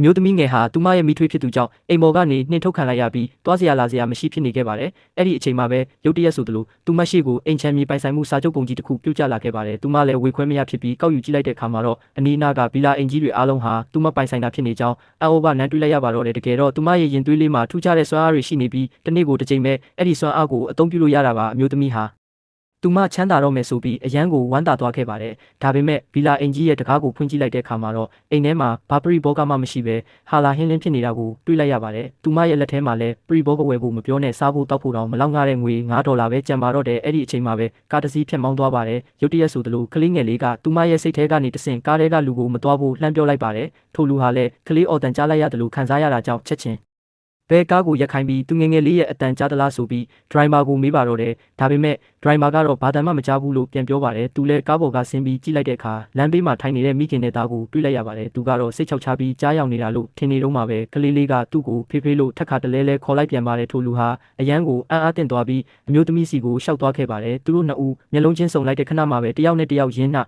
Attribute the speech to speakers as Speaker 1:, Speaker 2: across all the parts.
Speaker 1: မျိုးသမီးငယ်ဟာသူမရဲ့မိထွေးဖြစ်သူကြောင့်အိမ်မော်ကနေနှင်ထုတ်ခံလိုက်ရပြီးတွားစရာလာစရာမရှိဖြစ်နေခဲ့ပါတယ်။အဲ့ဒီအချိန်မှာပဲရုတ်တရက်ဆိုသလိုသူမရှိကိုအိမ်ချမ်းမြေပိုင်ဆိုင်မှုစာချုပ်ပုံကြီးတစ်ခုပြုတ်ကျလာခဲ့ပါတယ်။သူမလည်းဝေခွဲမရဖြစ်ပြီးကောက်ယူကြည့်လိုက်တဲ့အခါမှာတော့အနီးအနားကဗီလာအိမ်ကြီးတွေအားလုံးဟာသူမပိုင်ဆိုင်တာဖြစ်နေကြောင်းအန်အိုဘာနန်းတွေ့လိုက်ရပါတော့တယ်။တကယ်တော့သူမရဲ့ရင်သွေးလေးမှာထူးခြားတဲ့စွမ်းအားတွေရှိနေပြီးတနေ့ကိုတစ်ချိန်ပဲအဲ့ဒီစွမ်းအားကိုအသုံးပြုလို့ရတာပါအမျိုးသမီးဟာသူမချမ်းသာတော့မယ်ဆိုပြီးအရန်ကိုဝမ်းသာသွားခဲ့ပါတယ်။ဒါပေမဲ့ဗီလာအင်ကြီးရဲ့တကားကိုဖွင့်ကြည့်လိုက်တဲ့အခါမှာတော့အိမ်ထဲမှာဘာပရိဘောကမှမရှိပဲဟာလာဟင်းလင်းဖြစ်နေတာကိုတွေ့လိုက်ရပါတယ်။သူမရဲ့လက်ထဲမှာလည်းပရိဘောကဝယ်ဖို့မပြောနဲ့စားဖို့တောက်ဖို့တောင်မလောက်ငှတဲ့ငွေ$9ပဲကျန်ပါတော့တယ်။အဲ့ဒီအချိန်မှာပဲကားတစ်စီးဖြတ်မောင်းသွားပါတယ်။ရုတ်တရက်ဆိုသလိုကလေးငယ်လေးကသူမရဲ့စိတ်ထဲကနေတဆင့်ကားထဲကလူကိုမသွားဖို့လှမ်းပြောလိုက်ပါတယ်။ထိုလူဟာလည်းကလေးအော်တန်ကြားလိုက်ရတယ်လို့ခံစားရတာကြောင့်ချက်ချင်းဘဲကားကိုရက်ခိုင်းပြီးသူငယ်ငယ်လေးရဲ့အတန်ကြားသလားဆိုပြီးဒရိုင်ဘာကိုမေးပါတော့တယ်။ဒါပေမဲ့ဒရိုင်ဘာကတော့ဘာတန်မှမကြားဘူးလို့ပြန်ပြောပါတယ်။သူလည်းကားပေါ်ကဆင်းပြီးကြည့်လိုက်တဲ့အခါလမ်းဘေးမှာထိုင်နေတဲ့မိခင်နဲ့သားကိုတွေ့လိုက်ရပါတယ်။သူကတော့စိတ်ချောက်ချပြီးကြားရောက်နေတာလို့ထင်နေတော့မှပဲကလေးလေးကသူ့ကိုဖေးဖေးလို့ထက်ခါတလဲလဲခေါ်လိုက်ပြန်ပါတယ်။ထိုလူဟာအရန်ကိုအံ့အားသင့်သွားပြီးအမျိုးသမီးစီကိုရှောက်သွားခဲ့ပါတယ်။သူတို့နှစ်ဦးမျက်လုံးချင်းစုံလိုက်တဲ့ခဏမှပဲတယောက်နဲ့တယောက်ရင်းနှ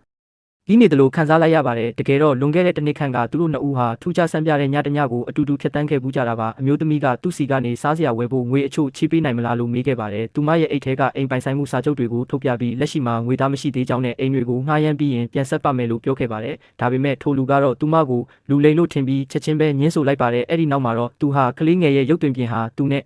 Speaker 1: ဒီနေတယ်လို့ခံစားလိုက်ရပါတယ်တကယ်တော့လွန်ခဲ့တဲ့တစ်နှစ်ခန့်ကသူတို့နှစ်ဦးဟာထူးခြားဆန်းပြတဲ့ညတညကိုအတူတူဖြတ်တန်းခဲ့ဘူးကြတာပါအမျိုးသမီးကသူ့စီကနေစားစရာဝယ်ဖို့ငွေအချို့ချေးပေးနိုင်မလားလို့မေးခဲ့ပါတယ်သူမရဲ့အိတ်ထဲကအိမ်ပိုင်ဆိုင်မှုစာချုပ်တွေကိုထုတ်ပြပြီးလက်ရှိမှာငွေသားမရှိသေးကြောင်းနဲ့အိမ်တွေကိုငှားရမ်းပြီးရင်ပြန်ဆက်ပါမယ်လို့ပြောခဲ့ပါတယ်ဒါပေမဲ့ထိုလူကတော့သူမကိုလူလိမ်လို့ထင်ပြီးချက်ချင်းပဲညှင်းဆိုလိုက်ပါတယ်အဲ့ဒီနောက်မှာတော့သူဟာကလေးငယ်ရဲ့ရုပ်သွင်ပြင်ဟာသူနဲ့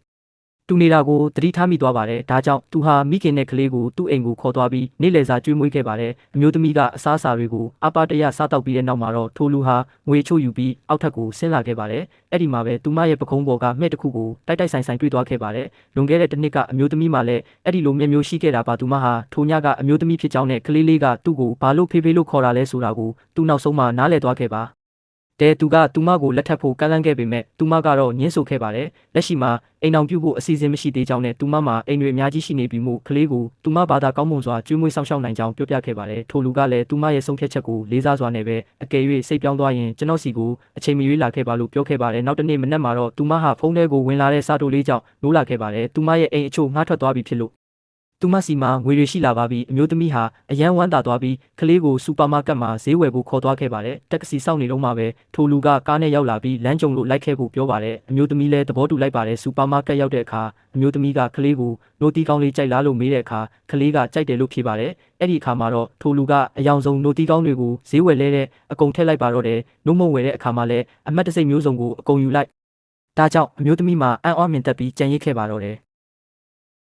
Speaker 1: တူနေတာကိုသတိထားမိသွားပါတယ်။ဒါကြောင့်သူဟာမိခင်နဲ့ကလေးကိုသူ့အိမ်ကိုခေါ်သွားပြီးနေ့လည်စာကျွေးမွေးခဲ့ပါတယ်။အမျိုးသမီးကအစားအစာတွေကိုအပါတရစားတောက်ပြီးတဲ့နောက်မှာတော့ထိုလူဟာငွေချို့ယူပြီးအောက်ထပ်ကိုဆင်းလာခဲ့ပါတယ်။အဲ့ဒီမှာပဲသူမရဲ့ပခုံးပေါ်ကမှဲ့တစ်ခုကိုတိုက်တိုက်ဆိုင်ဆိုင်တွေ့သွားခဲ့ပါတယ်။လွန်ခဲ့တဲ့တစ်နှစ်ကအမျိုးသမီးမှလည်းအဲ့ဒီလိုမျက်မျိုးရှိခဲ့တာပါသူမဟာထိုညကအမျိုးသမီးဖြစ်ကြောင်းနဲ့ကလေးလေးကသူ့ကိုဘာလို့ဖေးဖေးလို့ခေါ်တာလဲဆိုတာကိုသူနောက်ဆုံးမှနားလည်သွားခဲ့ပါသူကသူမကိုလက်ထပ်ဖို့ကမ်းလှမ်းခဲ့ပေမဲ့သူမကတော့ညှင်းဆိုခဲ့ပါတယ်လက်ရှိမှာအိမ်အောင်ပြုတ်ဖို့အစီအစဉ်မရှိသေးကြောင်းနဲ့သူမမှာအိမ်တွေအများကြီးရှိနေပြီမို့ကလေးကိုသူမဘာသာကောင်းမွန်စွာကျွေးမွေးဆောင်ရှောက်နိုင်ကြောင်းပြောပြခဲ့ပါတယ်ထိုလူကလည်းသူမရဲ့ဆုံးဖြတ်ချက်ကိုလေးစားစွာနဲ့ပဲအကယ်၍စိတ်ပြောင်းသွားရင်ကျွန်တော်စီကိုအချိန်မရွေးလာခဲ့ပါလို့ပြောခဲ့ပါတယ်နောက်တစ်နေ့မနက်မှာတော့သူမဟာဖုန်းထဲကိုဝင်လာတဲ့စာတိုလေးကြောင့်နိုးလာခဲ့ပါတယ်သူမရဲ့အိမ်အချို့ငှားထွက်သွားပြီဖြစ်လို့သူမစီမှာငွေတွေရှိလာပါပြီအမျိုးသမီးဟာအယမ်းဝမ်းသာသွားပြီးကလေးကိုစူပါမားကတ်မှာဈေးဝယ်ဖို့ခေါ်သွားခဲ့ပါတယ်တက္ကစီစောင့်နေတော့မှပဲထိုလူကကားနဲ့ရောက်လာပြီးလမ်းကြုံလို့လိုက်ခဲ့ဖို့ပြောပါတယ်အမျိုးသမီးလည်းသဘောတူလိုက်ပါတယ်စူပါမားကတ်ရောက်တဲ့အခါအမျိုးသမီးကကလေးကိုနိုတီကောင်းလေးကြိုက်လားလို့မေးတဲ့အခါကလေးကကြိုက်တယ်လို့ဖြေပါတယ်အဲ့ဒီအခါမှာတော့ထိုလူကအယောင်ဆုံးနိုတီကောင်းတွေကိုဈေးဝယ်လဲတဲ့အကုန်ထည့်လိုက်ပါတော့တယ်နှုတ်မုံဝယ်တဲ့အခါမှာလည်းအမတ်တစိမ့်မျိုးစုံကိုအကုန်ယူလိုက်ဒါကြောင့်အမျိုးသမီးမှာအံ့ဩမြင်သက်ပြီးကြံရစ်ခဲ့ပါတော့တယ်